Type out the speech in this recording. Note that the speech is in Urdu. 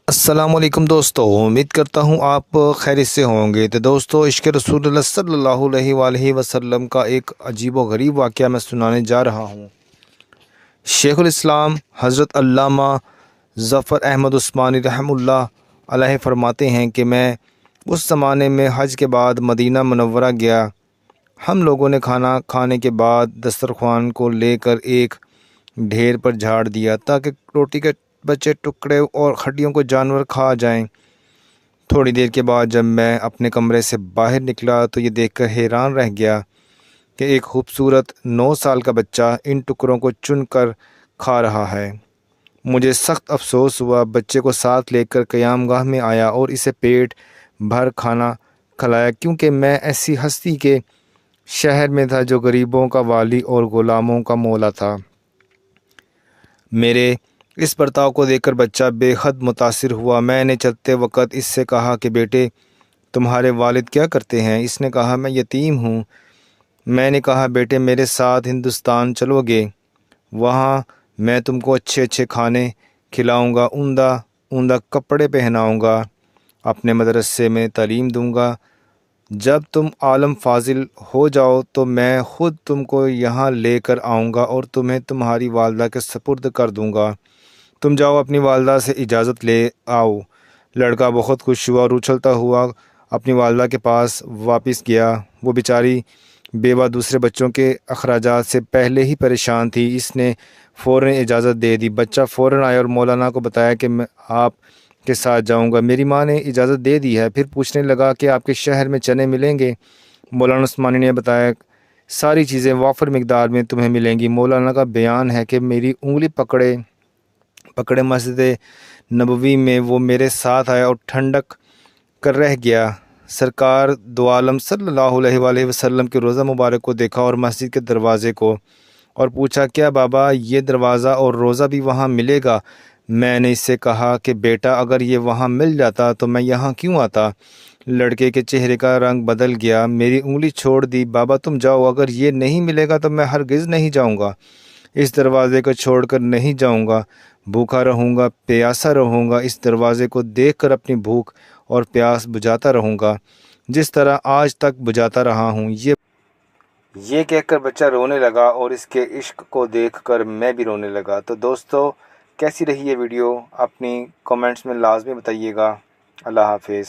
السلام علیکم دوستو، امید کرتا ہوں آپ خیریت سے ہوں گے۔ تو دوستو، عشق رسول اللہ صلی اللہ علیہ وآلہ وسلم کا ایک عجیب و غریب واقعہ میں سنانے جا رہا ہوں۔ شیخ الاسلام حضرت علامہ ظفر احمد عثمانی رحمہ اللہ علیہ فرماتے ہیں کہ میں اس زمانے میں حج کے بعد مدینہ منورہ گیا۔ ہم لوگوں نے کھانا کھانے کے بعد دسترخوان کو لے کر ایک ڈھیر پر جھاڑ دیا تاکہ روٹی کے بچے ٹکڑے اور ہڈیوں کو جانور کھا جائیں۔ تھوڑی دیر کے بعد جب میں اپنے کمرے سے باہر نکلا تو یہ دیکھ کر حیران رہ گیا کہ ایک خوبصورت 9 سال کا بچہ ان ٹکڑوں کو چن کر کھا رہا ہے۔ مجھے سخت افسوس ہوا، بچے کو ساتھ لے کر قیام گاہ میں آیا اور اسے پیٹ بھر کھانا کھلایا، کیونکہ میں ایسی ہستی کے شہر میں تھا جو غریبوں کا والی اور غلاموں کا مولا تھا۔ میرے اس برتاؤ کو دیکھ کر بچہ بے حد متاثر ہوا۔ میں نے چلتے وقت اس سے کہا کہ بیٹے، تمہارے والد کیا کرتے ہیں؟ اس نے کہا میں یتیم ہوں۔ میں نے کہا بیٹے، میرے ساتھ ہندوستان چلو گے؟ وہاں میں تم کو اچھے اچھے کھانے کھلاؤں گا، عمدہ کپڑے پہناؤں گا، اپنے مدرسے میں تعلیم دوں گا۔ جب تم عالم فاضل ہو جاؤ تو میں خود تم کو یہاں لے کر آؤں گا اور تمہیں تمہاری والدہ کے سپرد کر دوں گا۔ تم جاؤ اپنی والدہ سے اجازت لے آؤ۔ لڑکا بہت خوش ہوا اور اچھلتا ہوا اپنی والدہ کے پاس واپس گیا۔ وہ بیچاری بیوہ دوسرے بچوں کے اخراجات سے پہلے ہی پریشان تھی۔ اس نے فوراً اجازت دے دی۔ بچہ فوراً آیا اور مولانا کو بتایا کہ میں آپ کے ساتھ جاؤں گا، میری ماں نے اجازت دے دی ہے۔ پھر پوچھنے لگا کہ آپ کے شہر میں چنے ملیں گے؟ مولانا عثمانی نے بتایا ساری چیزیں وافر مقدار میں تمہیں ملیں گی۔ مولانا کا بیان ہے کہ میری انگلی پکڑے مسجد نبوی میں وہ میرے ساتھ آیا اور ٹھنڈک کر رہ گیا۔ سرکار دو عالم صلی اللہ علیہ وآلہ وسلم کے روضہ مبارک کو دیکھا اور مسجد کے دروازے کو، اور پوچھا کیا بابا یہ دروازہ اور روضہ بھی وہاں ملے گا؟ میں نے اس سے کہا کہ بیٹا اگر یہ وہاں مل جاتا تو میں یہاں کیوں آتا؟ لڑکے کے چہرے کا رنگ بدل گیا۔ میری انگلی چھوڑ دی۔ بابا تم جاؤ، اگر یہ نہیں ملے گا تو میں ہرگز نہیں جاؤں گا، اس دروازے کو چھوڑ کر نہیں جاؤں گا، بھوکا رہوں گا، پیاسا رہوں گا، اس دروازے کو دیکھ کر اپنی بھوک اور پیاس بجھاتا رہوں گا جس طرح آج تک بجھاتا رہا ہوں۔ یہ کہہ کر بچہ رونے لگا اور اس کے عشق کو دیکھ کر میں بھی رونے لگا۔ تو دوستو، کیسی رہی یہ ویڈیو اپنی کمنٹس میں لازمی بتائیے گا۔ اللہ حافظ۔